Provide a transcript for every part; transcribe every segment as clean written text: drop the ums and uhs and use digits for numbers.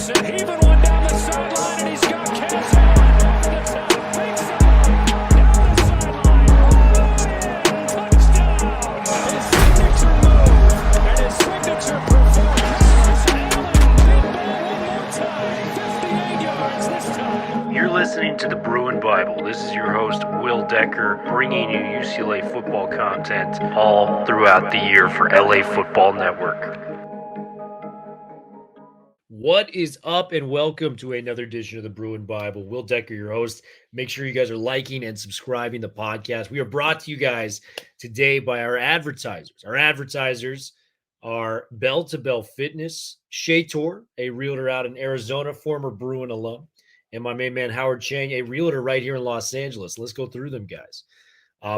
Anderson heaving one down the sideline, and he's got Cass Allen over the top. Big side, down the sideline. Touchdown. His signature move and his signature performance. Allen, deep ball one more time. 58 yards this time. You're listening to the Bruin Bible. This is your host, Will Decker, bringing you UCLA football content all throughout the year for LA Football Network. What is up, and welcome to another edition of the Bruin Bible. Will Decker, your host. Make sure you guys are liking and subscribing the podcast. We are brought to you guys today by our advertisers. Our advertisers are Bell to Bell Fitness, Jay Toia, a realtor out in Arizona, former Bruin alum, and my main man, Howard Chang, a realtor right here in Los Angeles. Let's go through them, guys.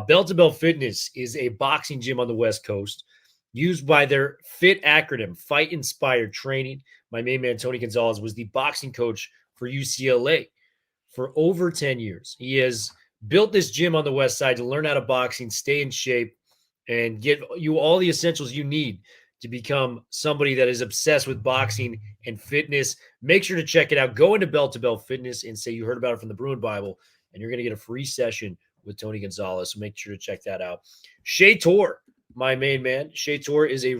Bell to Bell Fitness is a boxing gym on the West Coast used by their FIT acronym, Fight Inspired Training. My main man, Tony Gonzalez, was the boxing coach for UCLA for over 10 years. He has built this gym on the West Side to learn how to boxing, stay in shape, and get you all the essentials you need to become somebody that is obsessed with boxing and fitness. Make sure to check it out. Go into Bell to Bell Fitness and say you heard about it from the Bruin Bible, and you're going to get a free session with Tony Gonzalez. So make sure to check that out. Jay Toia, my main man. Jay Toia is a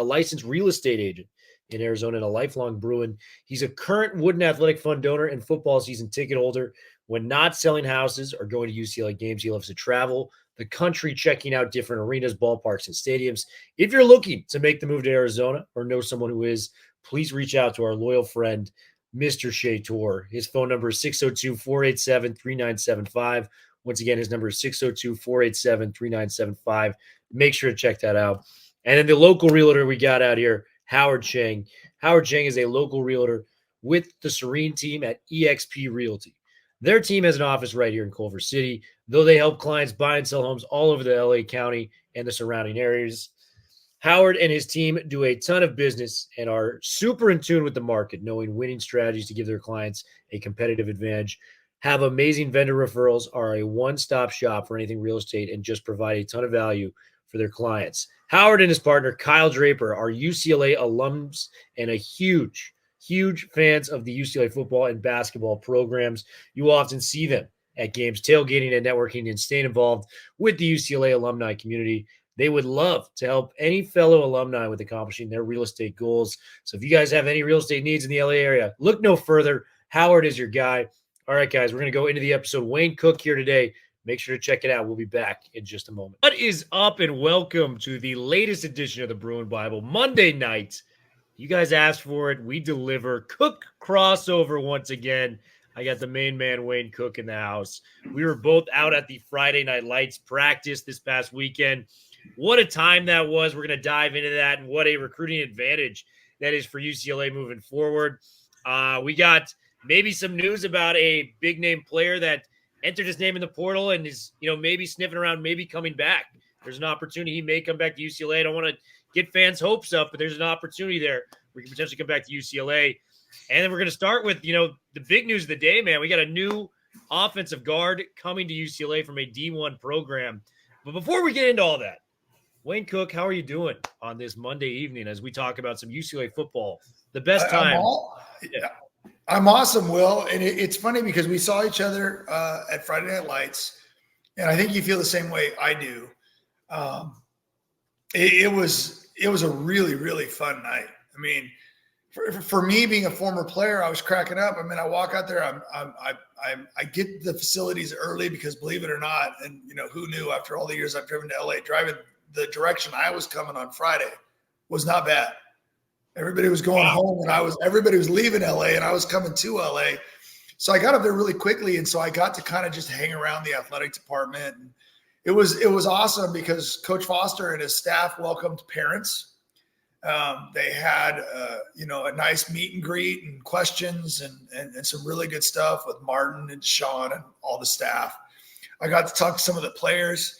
licensed real estate agent in Arizona and a lifelong Bruin. He's a current Wooden Athletic Fund donor and football season ticket holder. When not selling houses or going to UCLA games, he loves to travel the country, checking out different arenas, ballparks, and stadiums. If you're looking to make the move to Arizona or know someone who is, please reach out to our loyal friend, Mr. Jay Toia. His phone number is 602-487-3975. Once again, his number is 602-487-3975. Make sure to check that out. And then the local realtor we got out here, Howard Chang. Howard Chang is a local realtor with the Serene team at eXp Realty. Their team has an office right here in Culver City, though they help clients buy and sell homes all over the LA County and the surrounding areas. Howard and his team do a ton of business and are super in tune with the market, knowing winning strategies to give their clients a competitive advantage, have amazing vendor referrals, are a one-stop shop for anything real estate, and just provide a ton of value for their clients. Howard and his partner, Kyle Draper, are UCLA alums and a huge fans of the UCLA football and basketball programs. You often see them at games, tailgating and networking, and staying involved with the UCLA alumni community. They would love to help any fellow alumni with accomplishing their real estate goals. So if you guys have any real estate needs in the LA area, look no further. Howard is your guy. All right, guys, we're going to go into the episode. Wayne Cook here today. Make sure to check it out. We'll be back in just a moment. What is up, and welcome to the latest edition of the Bruin Bible. Monday night. You guys asked for it. We deliver. Cook crossover once again. I got the main man, Wayne Cook, in the house. We were both out at the Friday Night Lights practice this past weekend. What a time that was. We're going to dive into that, and what a recruiting advantage that is for UCLA moving forward. We got maybe some news about a big-name player that entered his name in the portal and is, maybe sniffing around, maybe coming back. There's an opportunity he may come back to UCLA. I don't want to get fans' hopes up, but there's an opportunity there where he can potentially come back to UCLA. And then we're going to start with, the big news of the day, man. We got a new offensive guard coming to UCLA from a D1 program. But before we get into all that, Wayne Cook, how are you doing on this Monday evening as we talk about some UCLA football? The best time. I'm awesome, Will. And it's funny because we saw each other at Friday Night Lights, and I think you feel the same way I do. It was a really, really fun night. I mean, for me being a former player, I was cracking up. I mean, I walk out there, I get the facilities early because, believe it or not, and who knew after all the years I've driven to LA, driving the direction I was coming on Friday was not bad. Everybody was going home, and everybody was leaving LA, and I was coming to LA. So I got up there really quickly, and so I got to kind of just hang around the athletic department. And it was awesome because Coach Foster and his staff welcomed parents. They had a nice meet and greet and questions and some really good stuff with Martin and Sean and all the staff. I got to talk to some of the players.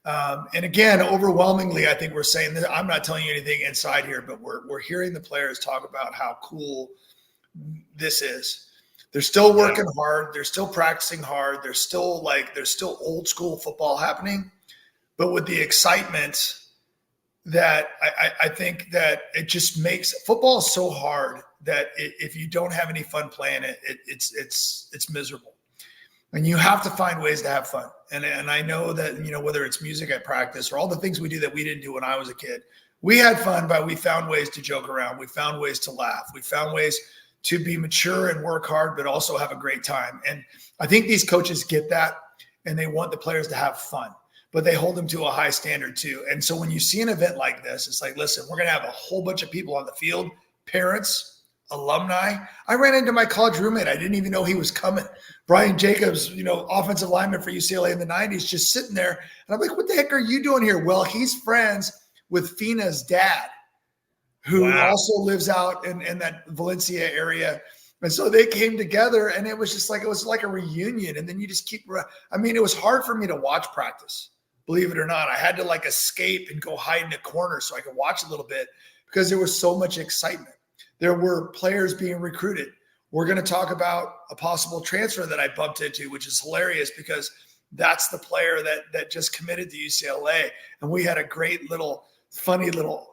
And again, overwhelmingly, I think we're saying that I'm not telling you anything inside here, but we're hearing the players talk about how cool this is. They're still working hard. They're still practicing hard. There's still old school football happening, but with the excitement that I think that it just makes football is so hard that if you don't have any fun playing it, it's miserable. And you have to find ways to have fun. And I know that, whether it's music at practice or all the things we do that we didn't do when I was a kid, we had fun, but we found ways to joke around. We found ways to laugh. We found ways to be mature and work hard, but also have a great time. And I think these coaches get that, and they want the players to have fun, but they hold them to a high standard too. And so when you see an event like this, it's like, listen, we're going to have a whole bunch of people on the field, parents, alumni. I ran into my college roommate. I didn't even know he was coming. Brian Jacobs, offensive lineman for UCLA in the 90s, just sitting there. And I'm like, what the heck are you doing here? Well, he's friends with Fina's dad, who also lives out in that Valencia area. And so they came together, and it was just like, it was like a reunion. And then you just it was hard for me to watch practice, believe it or not. I had to escape and go hide in a corner so I could watch a little bit because there was so much excitement. There were players being recruited. We're going to talk about a possible transfer that I bumped into, which is hilarious because that's the player that just committed to UCLA. And we had a great funny little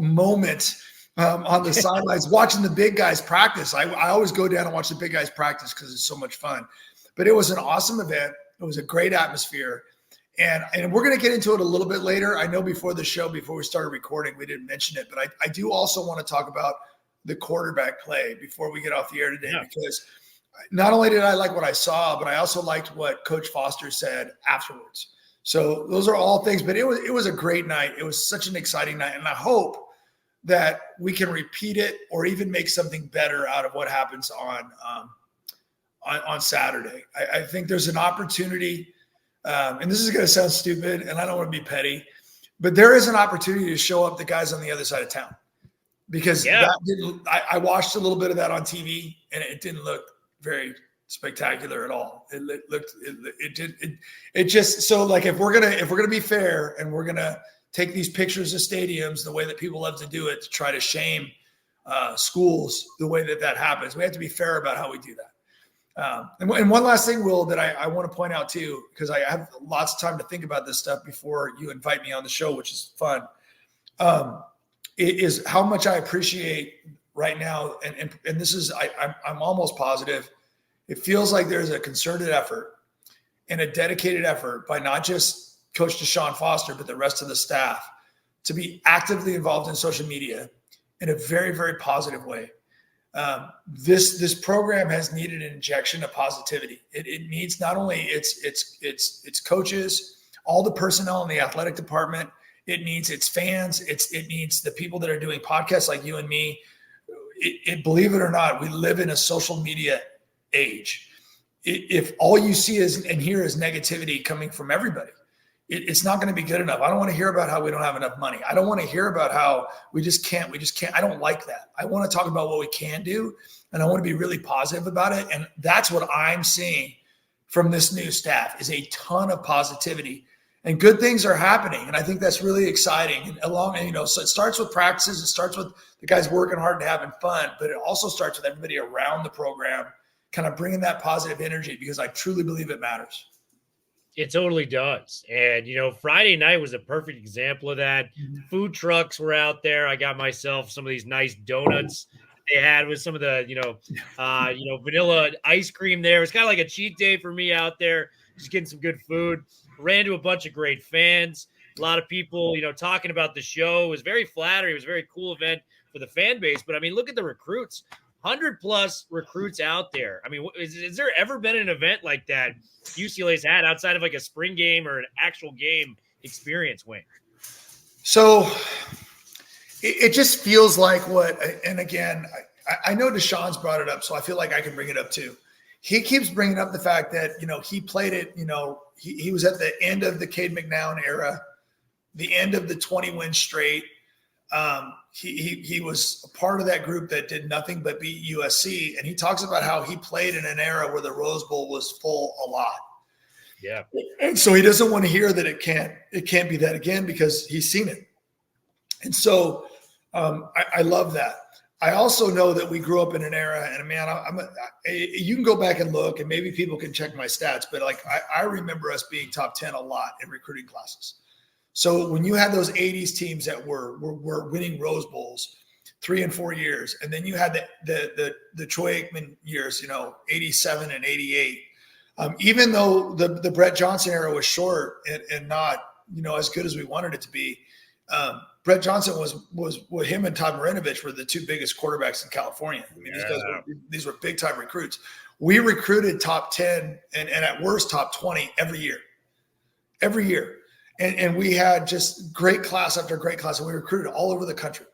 moment on the sidelines watching the big guys practice. I always go down and watch the big guys practice because it's so much fun. But it was an awesome event. It was a great atmosphere. And we're going to get into it a little bit later. I know before the show, before we started recording, we didn't mention it, but I do also want to talk about the quarterback play before we get off the air today, because not only did I like what I saw, but I also liked what Coach Foster said afterwards. So those are all things, but it was a great night. It was such an exciting night. And I hope that we can repeat it or even make something better out of what happens on Saturday. I think there's an opportunity. And this is going to sound stupid, and I don't want to be petty, but there is an opportunity to show up the guys on the other side of town, because I watched a little bit of that on TV, and it didn't look very spectacular at all. It just, so like, if we're going to be fair and we're going to take these pictures of stadiums the way that people love to do it to try to shame schools the way that happens, we have to be fair about how we do that. And one last thing, Will, that I want to point out too, because I have lots of time to think about this stuff before you invite me on the show, which is fun, is how much I appreciate right now. And this is, I'm almost positive. It feels like there's a concerted effort and a dedicated effort by not just Coach Deshaun Foster, but the rest of the staff to be actively involved in social media in a very, very positive way. This program has needed an injection of positivity. It needs not only its coaches, all the personnel in the athletic department. It needs its fans. It needs the people that are doing podcasts like you and me. Believe it or not, we live in a social media age. If all you see and hear is negativity coming from everybody, it's not going to be good enough. I don't want to hear about how we don't have enough money. I don't want to hear about how we just can't. I don't like that. I want to talk about what we can do, and I want to be really positive about it. And that's what I'm seeing from this new staff, is a ton of positivity, and good things are happening. And I think that's really exciting. So it starts with practices. It starts with the guys working hard and having fun, but it also starts with everybody around the program kind of bringing that positive energy, because I truly believe it matters. It totally does. And, Friday night was a perfect example of that. Food trucks were out there. I got myself some of these nice donuts they had with some of the, vanilla ice cream there. It was kind of like a cheat day for me out there, just getting some good food. Ran into a bunch of great fans. A lot of people, talking about the show. It was very flattering. It was a very cool event for the fan base. But, look at the recruits. 100+ recruits out there. Has there ever been an event like that UCLA's had outside of like a spring game or an actual game experience, Wayne? So it just feels like and again, I know Deshaun's brought it up, so I feel like I can bring it up too. He keeps bringing up the fact that, he played it, he was at the end of the Cade McNown era, the end of the 20-win straight. He was a part of that group that did nothing but beat USC. And he talks about how he played in an era where the Rose Bowl was full a lot. Yeah. And so he doesn't want to hear that it can't be that again, because he's seen it. And so I love that. I also know that we grew up in an era, and man, you can go back and look, and maybe people can check my stats, but I remember us being top 10 a lot in recruiting classes. So when you had those 80s teams that were winning Rose Bowls, 3 and 4 years. And then you had the Troy Aikman years, 87 and 88. Even though the Brett Johnson era was short and not, as good as we wanted it to be, Brett Johnson was him and Todd Marinovich were the two biggest quarterbacks in California. I mean, these were big time recruits. We recruited top 10 and at worst top 20 every year. And we had just great class after great class, and we recruited all over the country.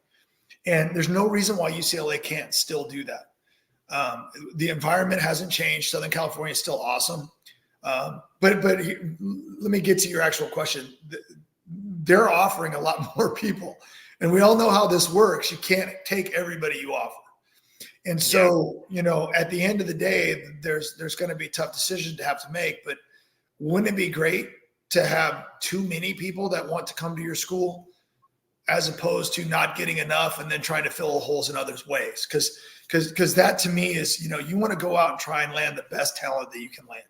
And there's no reason why UCLA can't still do that. The environment hasn't changed. Southern California is still awesome. But let me get to your actual question. They're offering a lot more people. And we all know how this works. You can't take everybody you offer. And so, at the end of the day, there's going to be tough decisions to have to make. But wouldn't it be great to have too many people that want to come to your school as opposed to not getting enough and then trying to fill holes in others' ways? Because that to me is, you want to go out and try and land the best talent that you can land.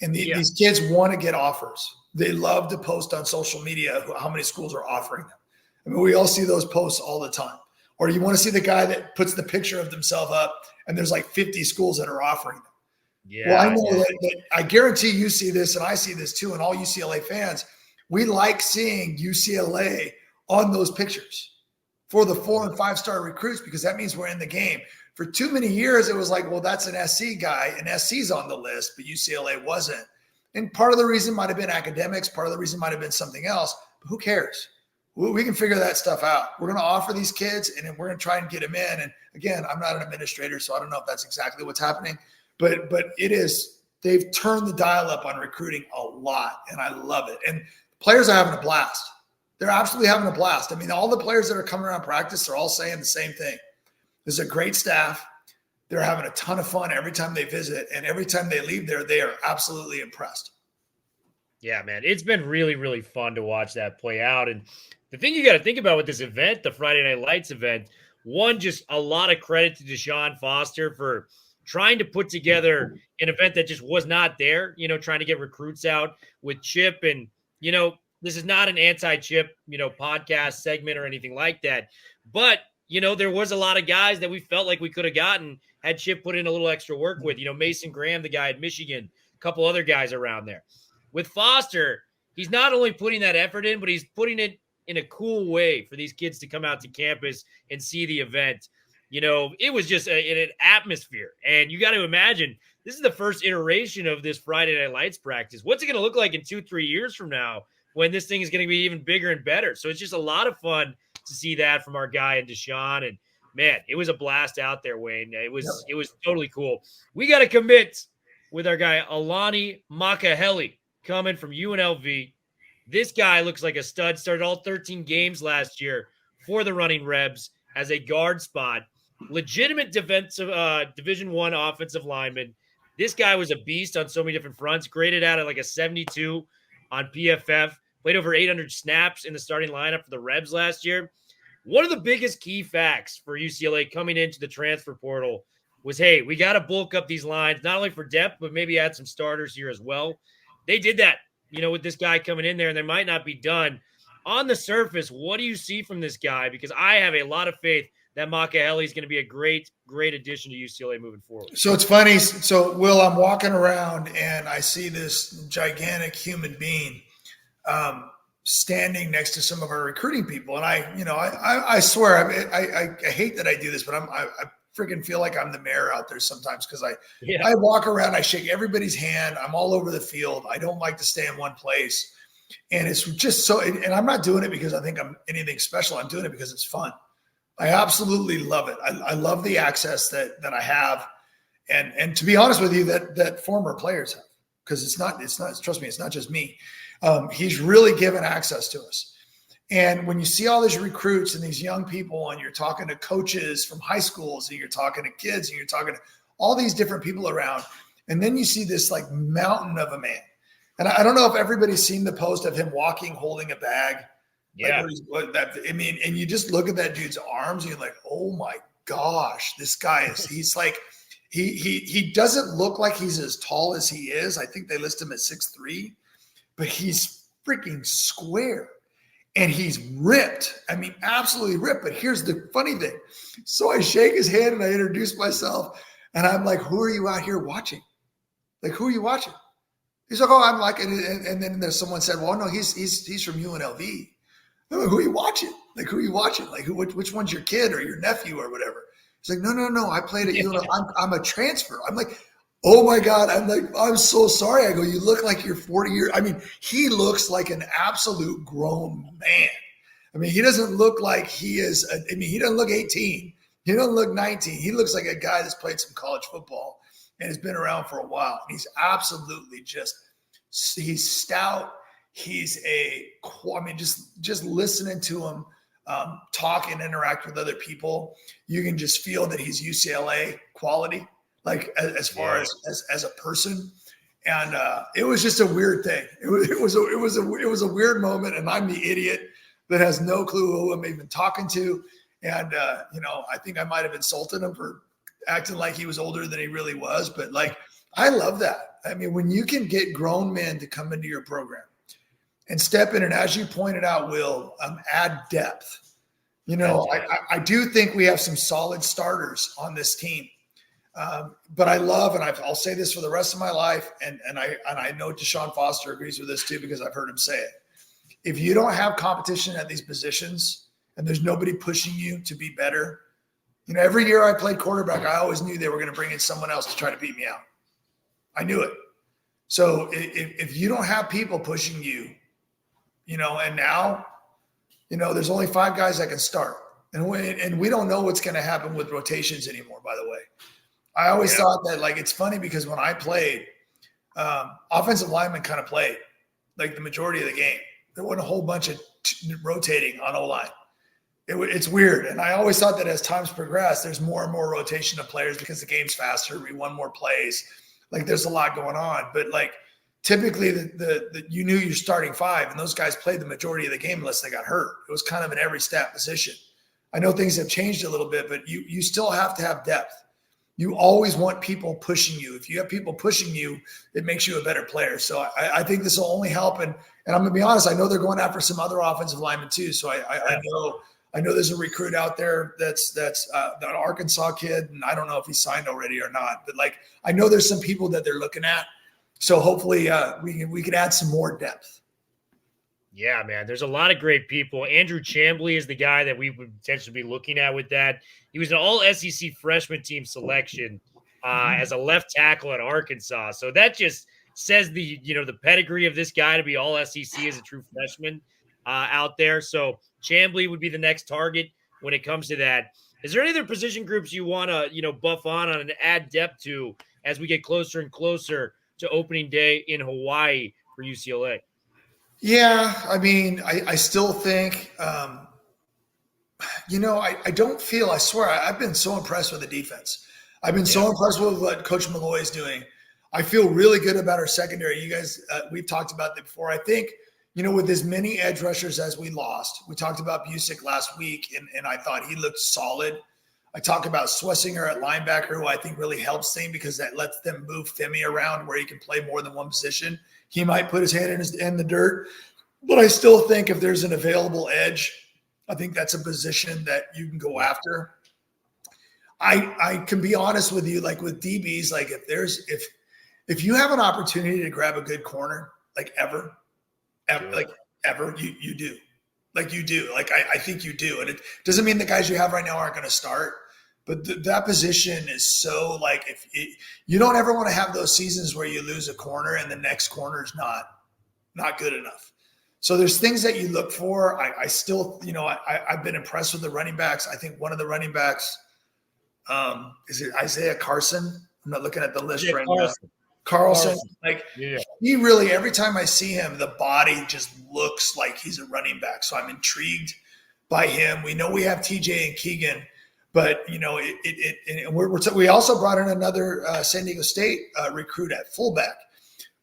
And these kids want to get offers. They love to post on social media how many schools are offering them. I mean, we all see those posts all the time. Or you want to see the guy that puts the picture of themselves up and there's like 50 schools that are offering them. Yeah. Well, I know that I guarantee you see this, and I see this too, and all UCLA fans, we like seeing UCLA on those pictures for the 4 and 5 star recruits, because that means we're in the game. For too many years, it was like, well, that's an SC guy, and SC's on the list, but UCLA wasn't. And part of the reason might have been academics. Part of the reason might have been something else. But who cares? We can figure that stuff out. We're going to offer these kids, and then we're going to try and get them in. And again, I'm not an administrator, so I don't know if that's exactly what's happening. But it is, they've turned the dial up on recruiting a lot, and I love it. And players are having a blast. They're absolutely having a blast. I mean, all the players that are coming around practice are all saying the same thing. There's a great staff. They're having a ton of fun every time they visit, and every time they leave there, they are absolutely impressed. Yeah, man, it's been really, really fun to watch that play out. And the thing you got to think about with this event, the Friday Night Lights event, one, just a lot of credit to Deshaun Foster for trying to put together an event that just was not there, trying to get recruits out with Chip. And, this is not an anti-Chip, podcast segment or anything like that. But, there was a lot of guys that we felt like we could have gotten had Chip put in a little extra work with, Mason Graham, the guy at Michigan, a couple other guys around there. With Foster, he's not only putting that effort in, but he's putting it in a cool way for these kids to come out to campus and see the event. It was just an atmosphere. And you got to imagine, this is the first iteration of this Friday Night Lights practice. What's it going to look like in 2-3 years from now when this thing is going to be even bigger and better? So it's just a lot of fun to see that from our guy and Deshaun. And man, it was a blast out there, Wayne. It was totally cool. We got to commit with our guy, Alani Makihele, coming from UNLV. This guy looks like a stud. Started all 13 games last year for the Running Rebs as a guard spot. Legitimate defensive Division I offensive lineman. This guy was a beast on so many different fronts. Graded out at like a 72 on PFF. Played over 800 snaps in the starting lineup for the Rebs last year. One of the biggest key facts for UCLA coming into the transfer portal was, hey, we got to bulk up these lines, not only for depth, but maybe add some starters here as well. They did that, with this guy coming in there, and they might not be done. On the surface, what do you see from this guy? Because I have a lot of faith that Makihele is going to be a great, great addition to UCLA moving forward. So it's funny. So, Will, I'm walking around, and I see this gigantic human being standing next to some of our recruiting people. And I swear, I hate that I do this, but I freaking feel like I'm the mayor out there sometimes, because I walk around, I shake everybody's hand. I'm all over the field. I don't like to stay in one place. And it's just so, and I'm not doing it because I think I'm anything special. I'm doing it because it's fun. I absolutely love it. I love the access that I have. And to be honest with you, that former players have, because it's not, trust me, it's not just me. He's really given access to us. And when you see all these recruits and these young people, and you're talking to coaches from high schools, and you're talking to kids, and you're talking to all these different people around, and then you see this like mountain of a man. And I don't know if everybody's seen the post of him walking, holding a bag. Yeah. And you just look at that dude's arms, and you're like, oh my gosh, this guy he's like, he doesn't look like he's as tall as he is. I think they list him at 6'3", but he's freaking square. and he's ripped. I mean, absolutely ripped. But here's the funny thing. So I shake his hand and I introduce myself, and I'm like, who are you out here watching? Like, who are you watching? He's like, oh, I'm like, and then there's someone said, well, no, he's from UNLV. I'm like, who are you watching? Like, who are you watching? Like, which one's your kid or your nephew or whatever? He's like, no, I played at UNLV. I'm a transfer. I'm like, oh my God. I'm like, I'm so sorry. I go, you look like you're 40 years. I mean, he looks like an absolute grown man. I mean, he doesn't look like he is. He doesn't look 18. He doesn't look 19. He looks like a guy that's played some college football and has been around for a while. And he's absolutely he's stout. He's just listening to him talk and interact with other people, you can just feel that he's UCLA quality, like as far as a person. And it was just a weird thing. It was a weird moment, and I'm the idiot that has no clue who I'm even talking to. And I think I might have insulted him for acting like he was older than he really was. But like, I love that. I mean, when you can get grown men to come into your program and step in, and as you pointed out, Will, add depth. I do think we have some solid starters on this team. But I love, and I'll say this for the rest of my life, and I know Deshaun Foster agrees with this too, because I've heard him say it. If you don't have competition at these positions and there's nobody pushing you to be better, every year I played quarterback, I always knew they were going to bring in someone else to try to beat me out. I knew it. So if you don't have people pushing you, and now, there's only 5 guys that can start. And we don't know what's going to happen with rotations anymore, by the way. I always thought that, like, it's funny because when I played, offensive linemen kind of played like the majority of the game. There wasn't a whole bunch of rotating on O-line. It's weird. And I always thought that as times progress, there's more and more rotation of players because the game's faster. We won more plays. Like, there's a lot going on. But, like, typically you knew you're starting 5, and those guys played the majority of the game unless they got hurt. It was kind of an every stat position. I know things have changed a little bit, but you still have to have depth. You always want people pushing you. If you have people pushing you, it makes you a better player. So I think this will only help. And I'm going to be honest, I know they're going after some other offensive linemen too. So I know there's a recruit out there that's an Arkansas kid, and I don't know if he's signed already or not. But, like, I know there's some people that they're looking at. So hopefully we can add some more depth. Yeah, man, there's a lot of great people. Andrew Chambly is the guy that we would potentially be looking at with that. He was an all-SEC freshman team selection as a left tackle at Arkansas. So that just says the pedigree of this guy to be all-SEC as a true freshman out there. So Chambly would be the next target when it comes to that. Is there any other position groups you want to buff on and add depth to as we get closer and closer to opening day in Hawaii for UCLA? Yeah, I mean, I still think, I don't feel, I swear, I've been so impressed with the defense. I've been so impressed with what Coach Malloy is doing. I feel really good about our secondary. You guys, we've talked about that before. I think, with as many edge rushers as we lost, we talked about Busick last week, and I thought he looked solid. I talk about Swessinger at linebacker, who I think really helps things because that lets them move Femi around where he can play more than one position. He might put his hand in the dirt, but I still think if there's an available edge, I think that's a position that you can go after. I can be honest with you, like with DBs, like if you have an opportunity to grab a good corner, like ever, you do. Like you do. Like I think you do. And it doesn't mean the guys you have right now aren't going to start. But that position is so, like, you don't ever want to have those seasons where you lose a corner and the next corner is not good enough. So there's things that you look for. I still, I've been impressed with the running backs. I think one of the running backs, is it Isaiah Carson? I'm not looking at the list right now. Carlson. Like, he really, every time I see him, the body just looks like he's a running back. So I'm intrigued by him. We know we have TJ and Keegan. But, we also brought in another San Diego State recruit at fullback,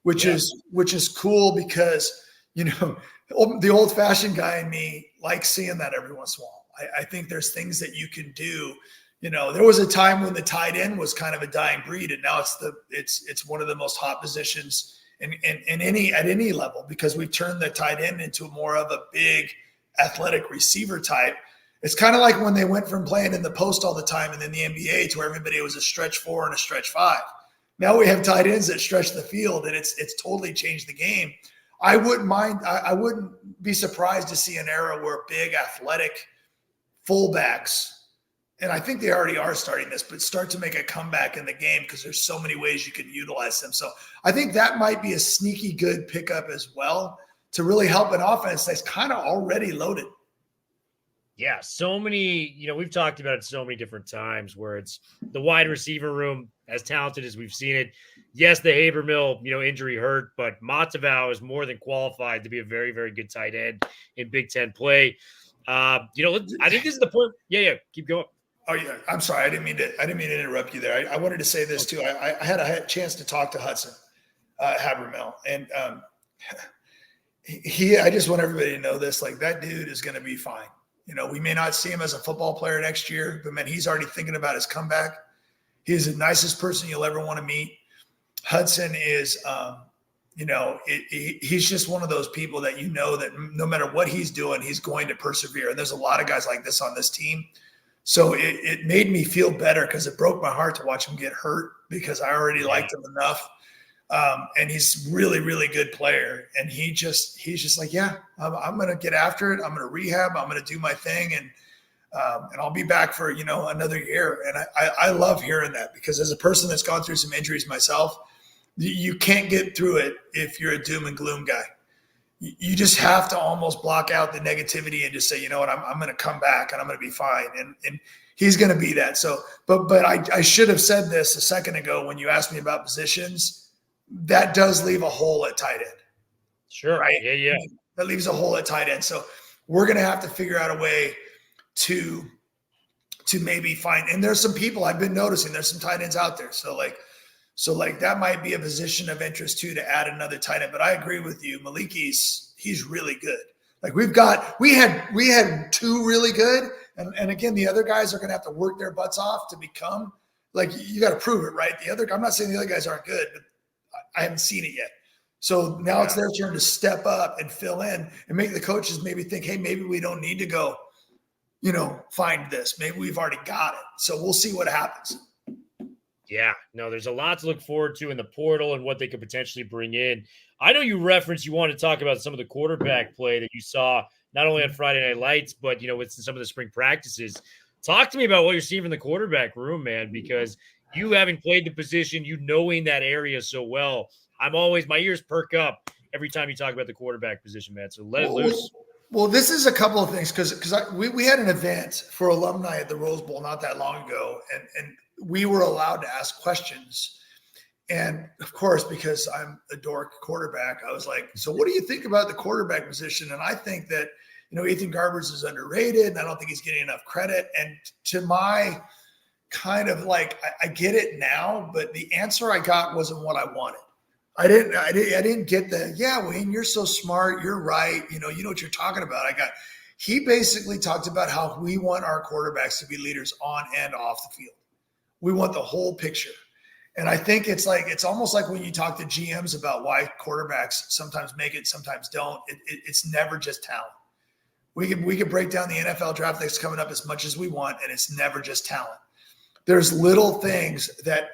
which is cool because, the old-fashioned guy in me likes seeing that every once in a while. I think there's things that you can do. There was a time when the tight end was kind of a dying breed, and now it's one of the most hot positions at any level because we've turned the tight end into more of a big athletic receiver type. It's kind of like when they went from playing in the post all the time and then the NBA to where everybody was a stretch 4 and a stretch 5. Now we have tight ends that stretch the field, and it's totally changed the game. I wouldn't be surprised to see an era where big athletic fullbacks, and I think they already are starting this, but start to make a comeback in the game because there's so many ways you can utilize them. So I think that might be a sneaky good pickup as well to really help an offense that's kind of already loaded. Yeah, so many, we've talked about it so many different times where it's the wide receiver room, as talented as we've seen it. Yes, the Habermill, injury hurt, but Matavao is more than qualified to be a very, very good tight end in Big Ten play. I think this is the point. Yeah, keep going. Oh yeah, I'm sorry. I didn't mean to interrupt you there. I wanted to say this too. I had a chance to talk to Hudson Habermill, and I just want everybody to know this. Like, that dude is going to be fine. We may not see him as a football player next year, but man, he's already thinking about his comeback. He's the nicest person you'll ever want to meet. Hudson is, he's just one of those people that that no matter what he's doing, he's going to persevere. And there's a lot of guys like this on this team. So it made me feel better because it broke my heart to watch him get hurt because I already liked him enough. And he's really, really good player. And he's just like, yeah, I'm going to get after it. I'm going to rehab. I'm going to do my thing. And I'll be back for, another year. And I love hearing that because as a person that's gone through some injuries myself, you can't get through it if you're a doom and gloom guy. You just have to almost block out the negativity and just say, you know what, I'm going to come back and I'm going to be fine. And he's going to be that. So, but I should have said this a second ago when you asked me about positions. That does leave a hole at tight end. Sure. Right? Yeah. That leaves a hole at tight end. So we're going to have to figure out a way to maybe find, and there's some people I've been noticing, there's some tight ends out there. So that might be a position of interest too, to add another tight end. But I agree with you. Maliki's, he's really good. Like we had two really good. And again, the other guys are going to have to work their butts off to become, like, you got to prove it, right? I'm not saying the other guys aren't good, but I haven't seen it yet. So now it's their turn to step up and fill in and make the coaches maybe think, hey, maybe we don't need to go, find this. Maybe we've already got it. So we'll see what happens. Yeah, no, there's a lot to look forward to in the portal and what they could potentially bring in. I know you want to talk about some of the quarterback play that you saw not only on Friday Night Lights, but, with some of the spring practices. Talk to me about what you're seeing from the quarterback room, man, because you having played the position, knowing that area so well, my ears perk up every time you talk about the quarterback position, man. So let it loose. Well, this is a couple of things because we had an event for alumni at the Rose Bowl not that long ago, and we were allowed to ask questions. And of course, because I'm a dork quarterback, I was like, so what do you think about the quarterback position? And I think that, Ethan Garbers is underrated, and I don't think he's getting enough credit. And to my kind of like, I get it now, but the answer I got wasn't what I wanted. I didn't get Wayne, you're so smart. You're right. You know what you're talking about. He basically talked about how we want our quarterbacks to be leaders on and off the field. We want the whole picture. And I think it's almost like when you talk to GMs about why quarterbacks sometimes make it, sometimes don't. It's never just talent. We can break down the NFL draft that's coming up as much as we want, and it's never just talent. There's little things that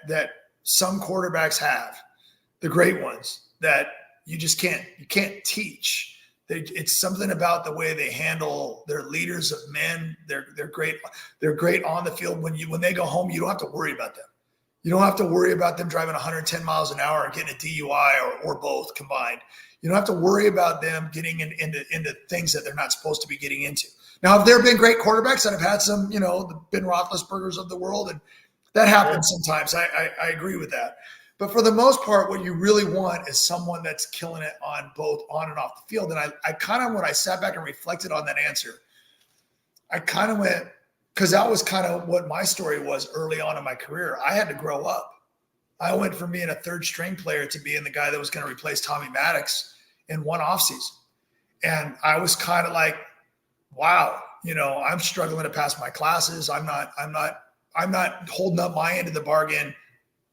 some quarterbacks have, the great ones, that you can't teach. It's something about the way they handle their leaders of men. They're great. They're great on the field. When they go home, you don't have to worry about them. You don't have to worry about them driving 110 miles an hour and getting a DUI or both combined. You don't have to worry about them getting into things that they're not supposed to be getting into. Now, have there been great quarterbacks that have had some, the Ben Roethlisbergers of the world, and that happens sometimes. I agree with that. But for the most part, what you really want is someone that's killing it on both on and off the field. And I kind of, when I sat back and reflected on that answer, I kind of went, because that was kind of what my story was early on in my career. I had to grow up. I went from being a third string player to being the guy that was going to replace Tommy Maddox in one offseason. And I was kind of like, wow, I'm struggling to pass my classes. I'm not holding up my end of the bargain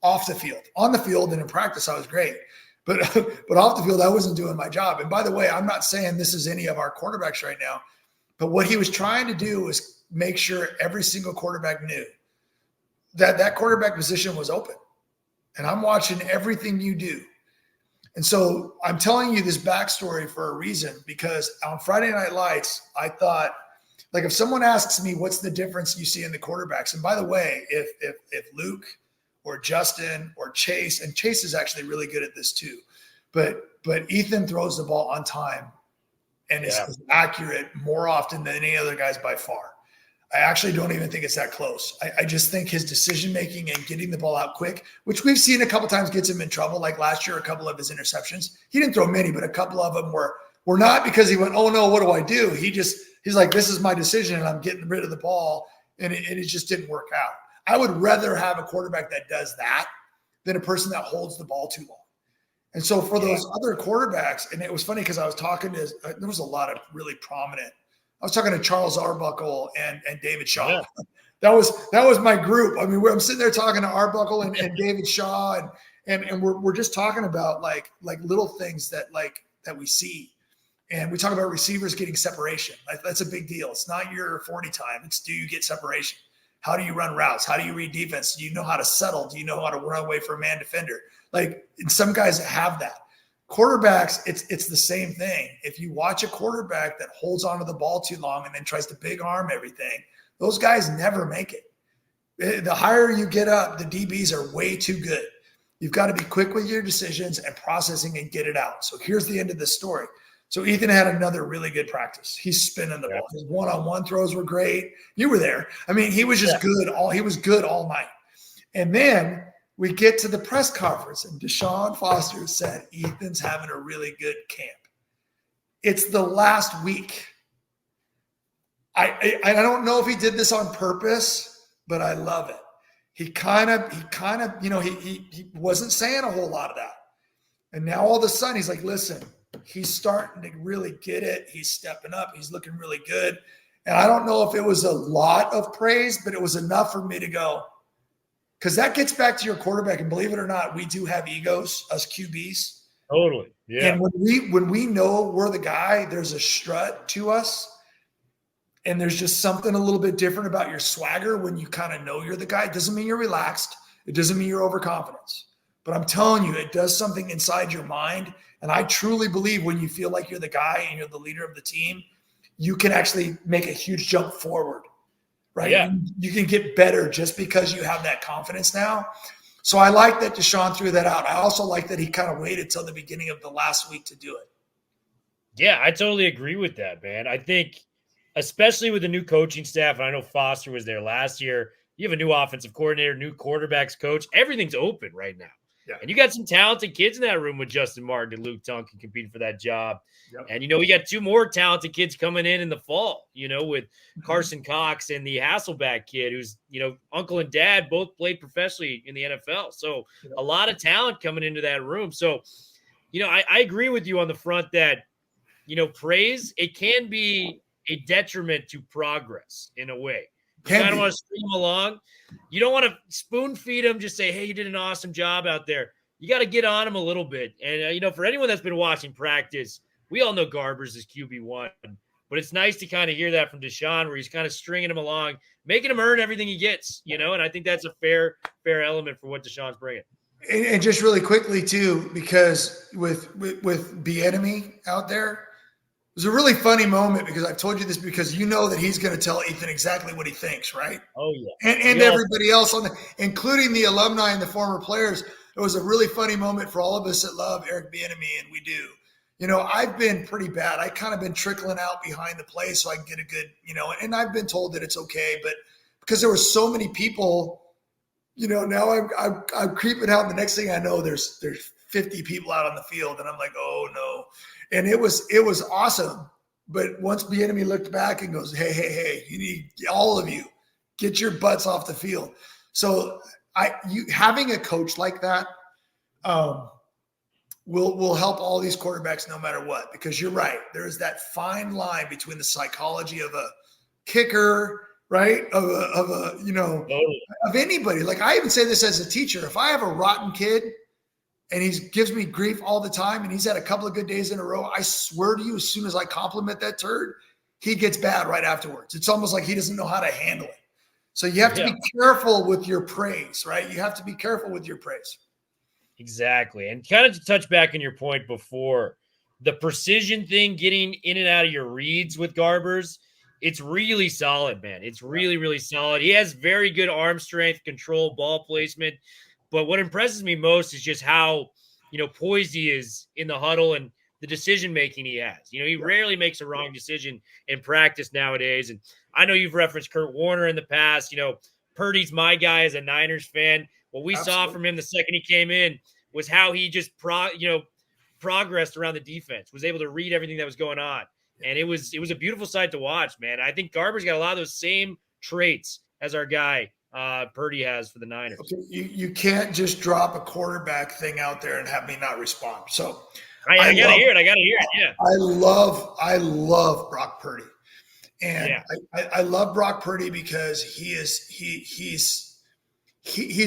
off the field. On the field and in practice, I was great. But off the field, I wasn't doing my job. And by the way, I'm not saying this is any of our quarterbacks right now. But what he was trying to do was make sure every single quarterback knew that that quarterback position was open. And I'm watching everything you do. And so I'm telling you this backstory for a reason, because on Friday Night Lights, I thought, like, if someone asks me what's the difference you see in the quarterbacks, and by the way, if Luke or Justin or Chase, and Chase is actually really good at this too, but Ethan throws the ball on time and is accurate more often than any other guys by far. I actually don't even think it's that close. I just think his decision-making and getting the ball out quick, which we've seen a couple times gets him in trouble. Like last year, a couple of his interceptions. He didn't throw many, but a couple of them were not because he went, oh no, what do I do? He's like, this is my decision and I'm getting rid of the ball. And it just didn't work out. I would rather have a quarterback that does that than a person that holds the ball too long. And so for those other quarterbacks, and it was funny because I was talking to, there was a lot of really prominent, I was talking to Charles Arbuckle and David Shaw. Yeah. That was my group. I mean, I'm sitting there talking to Arbuckle and David Shaw, and we're just talking about like little things that we see. And we talk about receivers getting separation. That's a big deal. It's not your 40 time. It's, do you get separation? How do you run routes? How do you read defense? Do you know how to settle? Do you know how to run away from a man defender? Like, and some guys have that. Quarterbacks, it's the same thing. If you watch a quarterback that holds onto the ball too long and then tries to big arm everything, those guys never make it. The higher you get up, the DBs are way too good. You've got to be quick with your decisions and processing and get it out. So here's the end of the story. So Ethan had another really good practice. He's spinning the ball. His one-on-one throws were great. You were there. I mean, he was just good. He was good all night. And then we get to the press conference, and Deshaun Foster said, Ethan's having a really good camp. It's the last week. I don't know if he did this on purpose, but I love it. He kind of, he wasn't saying a whole lot of that. And now all of a sudden he's like, listen, he's starting to really get it. He's stepping up. He's looking really good. And I don't know if it was a lot of praise, but it was enough for me to go, because that gets back to your quarterback. And believe it or not, we do have egos, us QBs. Totally. Yeah. And when we know we're the guy, there's a strut to us. And there's just something a little bit different about your swagger when you kind of know you're the guy. It doesn't mean you're relaxed. It doesn't mean you're overconfident. But I'm telling you, it does something inside your mind. And I truly believe when you feel like you're the guy and you're the leader of the team, you can actually make a huge jump forward, right? Yeah. You can get better just because you have that confidence now. So I like that Deshaun threw that out. I also like that he kind of waited till the beginning of the last week to do it. Yeah, I totally agree with that, man. I think, especially with the new coaching staff, and I know Foster was there last year, you have a new offensive coordinator, new quarterbacks coach. Everything's open right now. Yeah. And you got some talented kids in that room with Justin Martin and Luke Duncan competing for that job. Yep. And, we got two more talented kids coming in the fall, with Carson Cox and the Hasselback kid who's, uncle and dad both played professionally in the NFL. So a lot of talent coming into that room. So, I agree with you on the front that, praise, it can be a detriment to progress in a way. You kind of want to string them along. You don't want to spoon feed them, just say, hey, you did an awesome job out there. You got to get on them a little bit. And, for anyone that's been watching practice, we all know Garbers is QB1. But it's nice to kind of hear that from Deshaun, where he's kind of stringing him along, making him earn everything he gets, and I think that's a fair element for what Deshaun's bringing. And just really quickly, too, because with Bieniemy out there, it was a really funny moment because I've told you this because you know that he's going to tell Ethan exactly what he thinks, right? Oh, yeah. And everybody else, including the alumni and the former players. It was a really funny moment for all of us that love Eric Bieniemy, and we do. I've been pretty bad. I kind of been trickling out behind the play so I can get a good, and I've been told that it's okay. But because there were so many people, now I'm creeping out. And the next thing I know, there's 50 people out on the field, and I'm like, oh, no. And it was awesome. But once Bieniemy looked back and goes, hey, you need all of you, get your butts off the field. So having a coach like that will help all these quarterbacks no matter what, because you're right. There's that fine line between the psychology of a kicker, right? Of anybody. Like, I even say this as a teacher. If I have a rotten kid and he gives me grief all the time and he's had a couple of good days in a row, I swear to you, as soon as I compliment that turd, he gets bad right afterwards. It's almost like he doesn't know how to handle it. So you have to be careful with your praise, right? You have to be careful with your praise. Exactly. And kind of to touch back on your point before, the precision thing, getting in and out of your reads with Garbers, it's really solid, man. It's really, really solid. He has very good arm strength, control, ball placement. But what impresses me most is just how, poised he is in the huddle and the decision-making he has. He rarely makes a wrong decision in practice nowadays. And I know you've referenced Kurt Warner in the past. Purdy's my guy as a Niners fan. What we saw from him the second he came in was how he just progressed around the defense, was able to read everything that was going on. And it was a beautiful sight to watch, man. I think Garber's got a lot of those same traits as our guy Purdy has for the Niners. Okay, you can't just drop a quarterback thing out there and have me not respond. So I gotta hear it. Yeah. I love Brock Purdy. And I love Brock Purdy because he's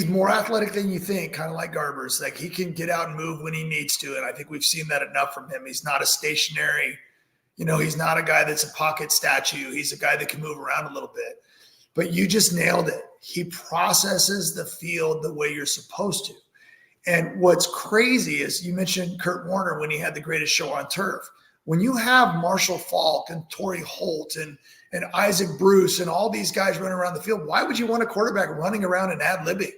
more athletic than you think, kind of like Garbers. Like, he can get out and move when he needs to. And I think we've seen that enough from him. He's not a stationary, he's not a guy that's a pocket statue. He's a guy that can move around a little bit. But you just nailed it. He processes the field the way you're supposed to. And what's crazy is, you mentioned Kurt Warner when he had the greatest show on turf. When you have Marshall Faulk and Torrey Holt and Isaac Bruce and all these guys running around the field, why would you want a quarterback running around and ad-libbing?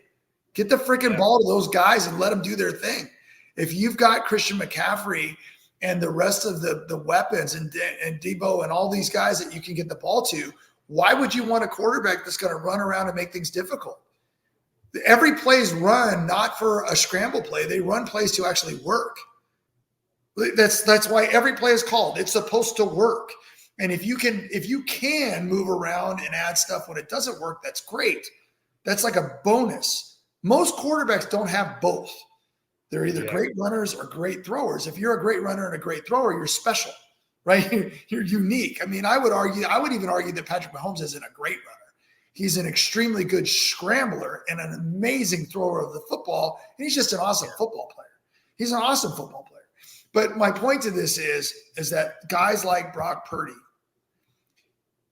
Get the freaking ball to those guys and let them do their thing. If you've got Christian McCaffrey and the rest of the weapons and Debo and all these guys that you can get the ball to, why would you want a quarterback that's going to run around and make things difficult? Every play is run not for a scramble play. They run plays to actually work. That's why every play is called. It's supposed to work. And if you can move around and add stuff when it doesn't work, that's great. That's like a bonus. Most quarterbacks don't have both. They're either great runners or great throwers. If you're a great runner and a great thrower, you're special, right? You're unique. I mean, I would even argue that Patrick Mahomes isn't a great runner. He's an extremely good scrambler and an amazing thrower of the football. And he's just an awesome football player. He's an awesome football player. But my point to this is that guys like Brock Purdy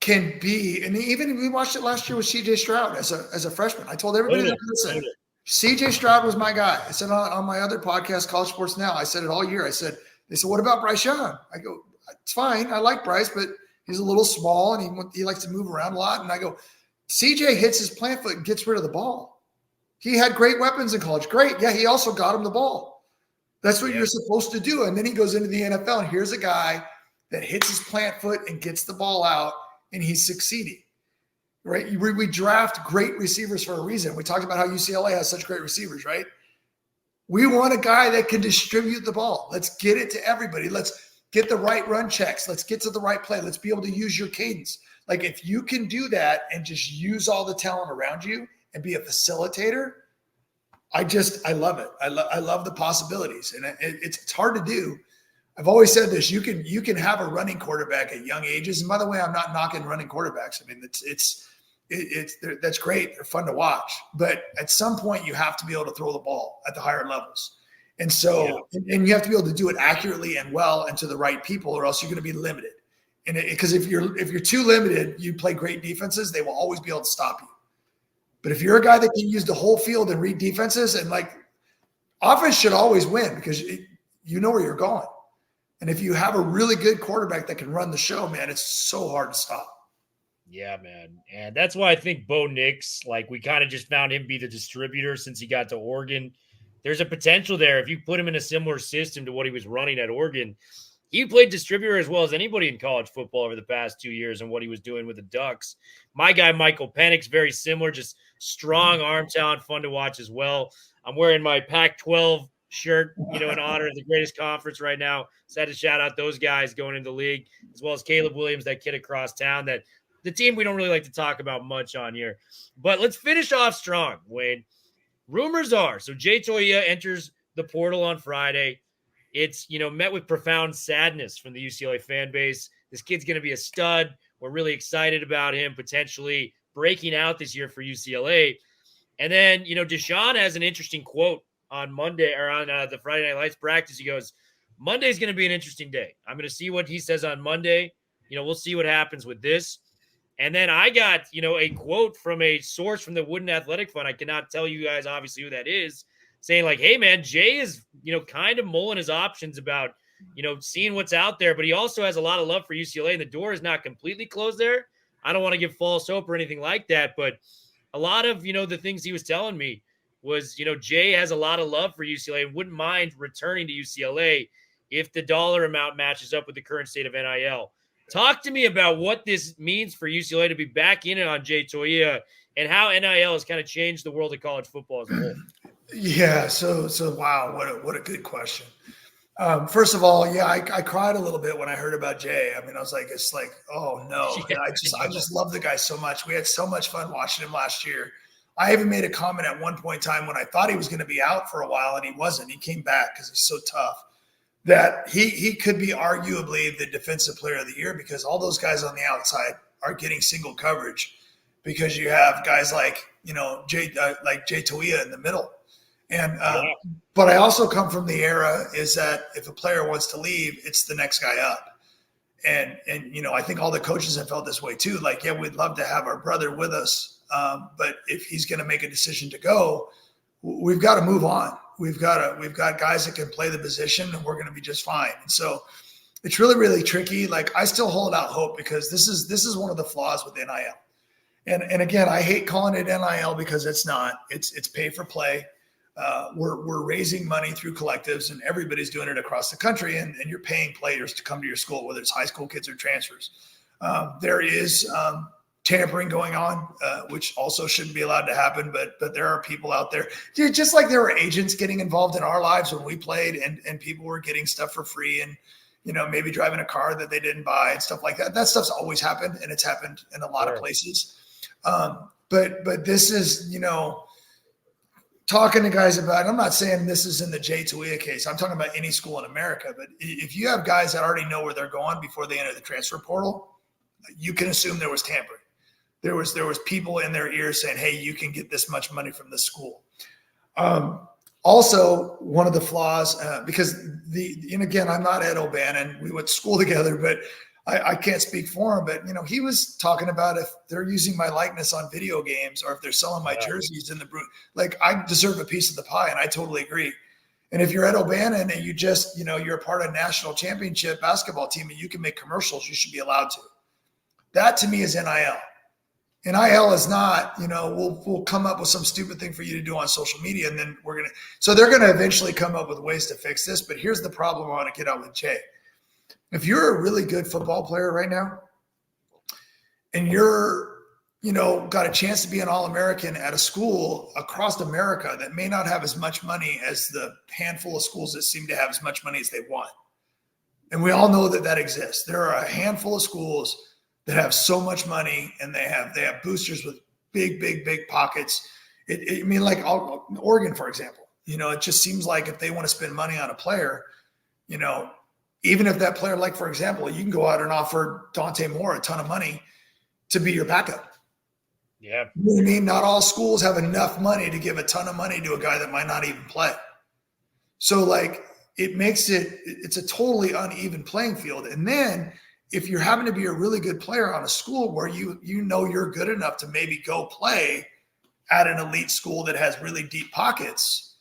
can be, and even we watched it last year with CJ Stroud as a freshman. I told everybody, listen, CJ Stroud was my guy. I said on my other podcast, College Sports Now, I said it all year. They said, what about Bryce Young? I go, it's fine. I like Bryce, but he's a little small and he likes to move around a lot. And I go, CJ hits his plant foot and gets rid of the ball. He had great weapons in college. Great. Yeah, he also got him the ball. That's what you're supposed to do. And then he goes into the NFL, and here's a guy that hits his plant foot and gets the ball out, and he's succeeding, right? We draft great receivers for a reason. We talked about how UCLA has such great receivers, right? We want a guy that can distribute the ball. Let's get it to everybody. Let's get the right run checks. Let's get to the right play. Let's be able to use your cadence. Like, if you can do that and just use all the talent around you and be a facilitator, I love it. I love the possibilities, and it's hard to do. I've always said this: you can have a running quarterback at young ages. And by the way, I'm not knocking running quarterbacks. I mean, that's great. They're fun to watch, but at some point, you have to be able to throw the ball at the higher levels, and so and you have to be able to do it accurately and well and to the right people, or else you're going to be limited. And because if you're too limited, you play great defenses, they will always be able to stop you. But if you're a guy that can use the whole field and read defenses, and like, offense should always win because you know where you're going. And if you have a really good quarterback that can run the show, man, it's so hard to stop. Yeah, man. And that's why I think Bo Nix, like, we kind of just found him be the distributor since he got to Oregon. There's a potential there. If you put him in a similar system to what he was running at Oregon, he played distributor as well as anybody in college football over the past 2 years and what he was doing with the Ducks. My guy, Michael Penix, very similar, just strong arm talent, fun to watch as well. I'm wearing my Pac-12 shirt, in honor of the greatest conference right now. So I had to shout out those guys going into the league, as well as Caleb Williams, that kid across town, that the team we don't really like to talk about much on here. But let's finish off strong, Wade. Rumors are, so Jay Toia enters the portal on Friday. It's, met with profound sadness from the UCLA fan base. This kid's going to be a stud. We're really excited about him potentially breaking out this year for UCLA. And then, Deshaun has an interesting quote on Monday, or on the Friday Night Lights practice. He goes, Monday's going to be an interesting day. I'm going to see what he says on Monday. we'll see what happens with this. And then I got, a quote from a source from the Wooden Athletic Fund. I cannot tell you guys obviously who that is, saying like, hey man, Jay is, kind of mulling his options about, seeing what's out there, but he also has a lot of love for UCLA and the door is not completely closed there. I don't want to give false hope or anything like that, but a lot of, the things he was telling me was, Jay has a lot of love for UCLA and wouldn't mind returning to UCLA if the dollar amount matches up with the current state of NIL. Talk to me about what this means for UCLA to be back in it on Jay Toia and how NIL has kind of changed the world of college football as a whole. Yeah. So wow, what a good question. First of all, yeah, I cried a little bit when I heard about Jay. I mean, I was like, it's like, oh no. Yeah, I just love the guy so much. We had so much fun watching him last year. I even made a comment at one point in time when I thought he was going to be out for a while and he wasn't. He came back because he's so tough. That he could be arguably the defensive player of the year because all those guys on the outside are getting single coverage because you have guys like, Jay Toia in the middle. And but I also come from the era is that if a player wants to leave, it's the next guy up. And I think all the coaches have felt this way too. Like, yeah, we'd love to have our brother with us. But if he's going to make a decision to go, we've got to move on. We've got guys that can play the position and we're going to be just fine. And so it's really, really tricky. Like I still hold out hope because this is one of the flaws with NIL. And again, I hate calling it NIL because it's not. It's pay for play. We're raising money through collectives and everybody's doing it across the country and you're paying players to come to your school, whether it's high school kids or transfers. There is tampering going on, which also shouldn't be allowed to happen. But there are people out there, just like there were agents getting involved in our lives when we played and people were getting stuff for free and, maybe driving a car that they didn't buy and stuff like that. That stuff's always happened and it's happened in a lot of places. But this is, talking to guys about, I'm not saying this is in the Jay Toia case. I'm talking about any school in America. But if you have guys that already know where they're going before they enter the transfer portal, you can assume there was tampering. There was people in their ears saying, hey, you can get this much money from the school. Also, one of the flaws, because and again, I'm not Ed O'Bannon. We went to school together, but I can't speak for him. But, he was talking about if they're using my likeness on video games or if they're selling my jerseys in the like I deserve a piece of the pie. And I totally agree. And if you're Ed O'Bannon and you just, you're a part of a national championship basketball team and you can make commercials, you should be allowed to. That to me is NIL. NIL is not, we'll come up with some stupid thing for you to do on social media. And then so they're going to eventually come up with ways to fix this. But here's the problem I want to get out with Jay. If you're a really good football player right now and you're, got a chance to be an All-American at a school across America that may not have as much money as the handful of schools that seem to have as much money as they want. And we all know that exists. There are a handful of schools that have so much money and they have boosters with big pockets. Like Oregon, for example, it just seems like if they want to spend money on a player, even if that player, like, for example, you can go out and offer Dante Moore a ton of money to be your backup. Yeah. You know what I mean? Not all schools have enough money to give a ton of money to a guy that might not even play. So like it makes it's a totally uneven playing field. And then if you're having to be a really good player on a school where you're good enough to maybe go play at an elite school that has really deep pockets,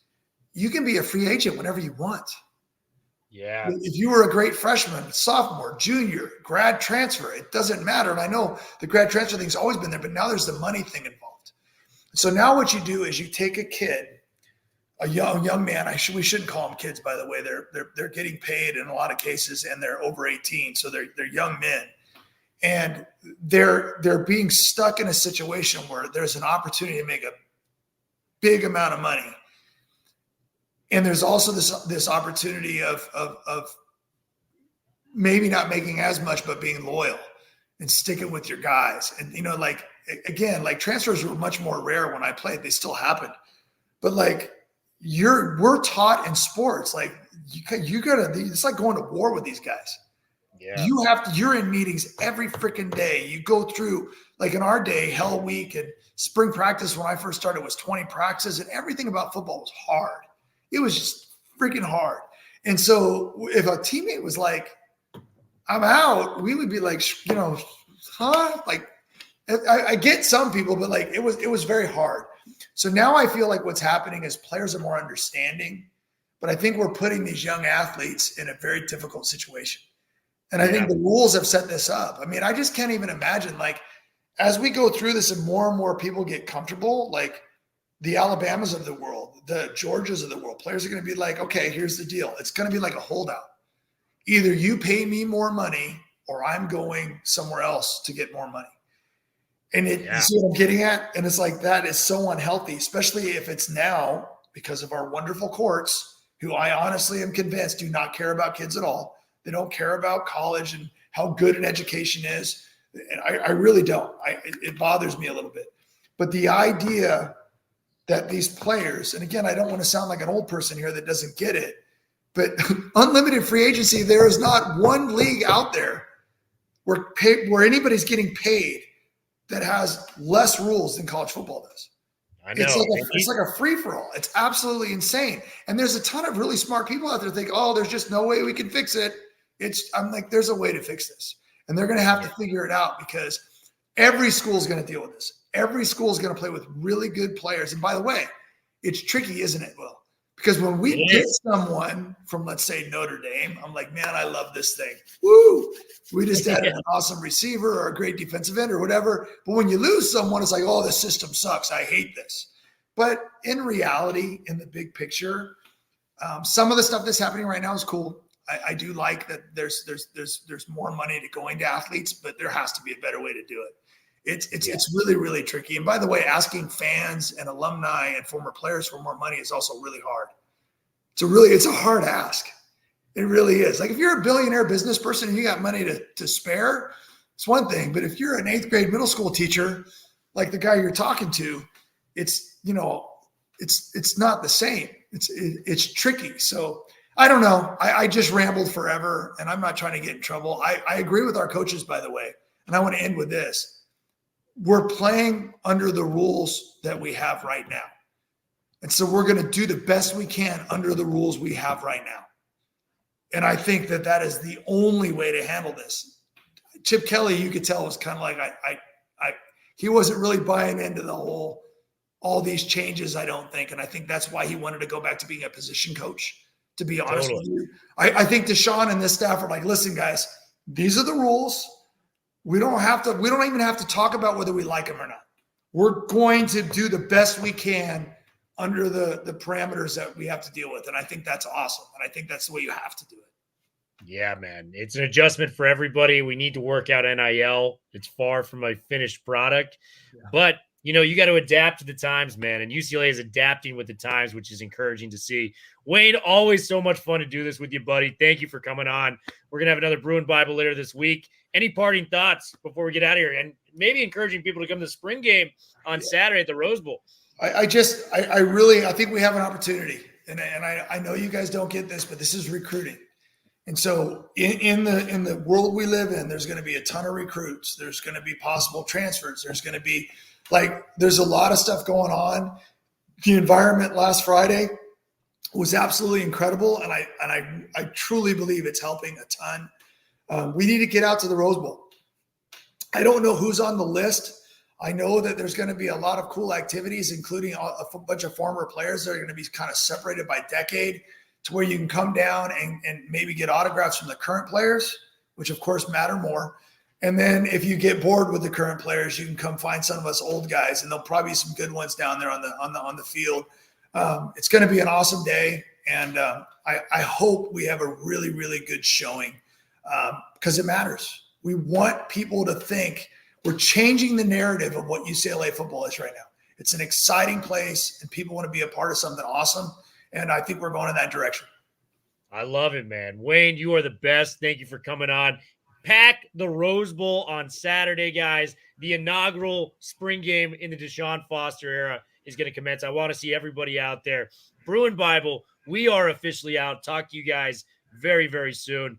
you can be a free agent whenever you want. Yeah. If you were a great freshman, sophomore, junior, grad transfer, it doesn't matter. And I know the grad transfer thing's always been there, but now there's the money thing involved. So now what you do is you take a kid, a young man. We shouldn't call them kids, by the way. They're getting paid in a lot of cases, and they're over 18, so they're young men, and they're being stuck in a situation where there's an opportunity to make a big amount of money. And there's also this opportunity of maybe not making as much, but being loyal and sticking with your guys. And, like transfers were much more rare when I played. They still happen. But like we're taught in sports, like you gotta, it's like going to war with these guys. Yeah. You're in meetings every freaking day. You go through, like in our day, Hell Week and spring practice when I first started was 20 practices, and everything about football was hard. It was just freaking hard. And so if a teammate was like, I'm out, we would be like, huh? Like, I get some people, but like it was very hard. So now I feel like what's happening is players are more understanding, but I think we're putting these young athletes in a very difficult situation. And I think the rules have set this up. I mean, I just can't even imagine, like, as we go through this and more people get comfortable, like the Alabamas of the world, the Georgias of the world, players are going to be like, okay, here's the deal. It's going to be like a holdout. Either you pay me more money or I'm going somewhere else to get more money. And you see what I'm getting at? And it's like, that is so unhealthy, especially if it's now because of our wonderful courts, who I honestly am convinced do not care about kids at all. They don't care about college and how good an education is. And I really don't. It bothers me a little bit. But the idea that these players, and again, I don't want to sound like an old person here that doesn't get it, but unlimited free agency, there is not one league out there where anybody's getting paid that has less rules than college football does. I know. It's like a free-for-all. It's absolutely insane. And there's a ton of really smart people out there think, oh, there's just no way we can fix it. I'm like, there's a way to fix this. And they're going to have to figure it out, because every school is going to deal with this. Every school is going to play with really good players. And by the way, it's tricky, isn't it, Will? Because when we get someone from, let's say, Notre Dame, I'm like, man, I love this thing. Woo! We just had an awesome receiver or a great defensive end or whatever. But when you lose someone, it's like, oh, the system sucks. I hate this. But in reality, in the big picture, some of the stuff that's happening right now is cool. I do like that there's more money to going to athletes, but there has to be a better way to do it. It's really, really tricky. And by the way, asking fans and alumni and former players for more money is also really hard. It's a hard ask. It really is. Like, if you're a billionaire business person and you got money to spare, it's one thing. But if you're an 8th grade middle school teacher, like the guy you're talking to, it's not the same. It's tricky. So I don't know. I just rambled forever, and I'm not trying to get in trouble. I agree with our coaches, by the way. And I want to end with this. We're playing under the rules that we have right now. And so we're going to do the best we can under the rules we have right now. And I think that is the only way to handle this. Chip Kelly, you could tell, was kind of like, he wasn't really buying into the whole, all these changes, I don't think. And I think that's why he wanted to go back to being a position coach, to be honest with you. I think Deshaun and this staff are like, listen, guys, these are the rules. We don't even have to talk about whether we like them or not. We're going to do the best we can under the parameters that we have to deal with. And I think that's awesome. And I think that's the way you have to do it. Yeah, man. It's an adjustment for everybody. We need to work out NIL. It's far from a finished product. Yeah. But, you got to adapt to the times, man. And UCLA is adapting with the times, which is encouraging to see. Wayne, always so much fun to do this with you, buddy. Thank you for coming on. We're going to have another Bruin Bible later this week. Any parting thoughts before we get out of here? And maybe encouraging people to come to the spring game on Saturday at the Rose Bowl. I think we have an opportunity. And I know you guys don't get this, but this is recruiting. And so in the world we live in, there's going to be a ton of recruits. There's going to be possible transfers. There's going to be there's a lot of stuff going on. The environment last Friday was absolutely incredible. And I truly believe it's helping a ton. We need to get out to the Rose Bowl. I don't know who's on the list. I know that there's going to be a lot of cool activities, including a bunch of former players that are going to be kind of separated by decade, to where you can come down and maybe get autographs from the current players, which of course matter more. And then if you get bored with the current players, you can come find some of us old guys, and there'll probably be some good ones down there on the field. It's going to be an awesome day. And I hope we have a really, really good showing, because it matters. We want people to think we're changing the narrative of what UCLA football is right now. It's an exciting place, and people want to be a part of something awesome. And I think we're going in that direction. I love it, man. Wayne, you are the best. Thank you for coming on. Pack the Rose Bowl on Saturday, guys. The inaugural spring game in the Deshaun Foster era is going to commence. I want to see everybody out there. Bruin Bible, we are officially out. Talk to you guys very, very soon.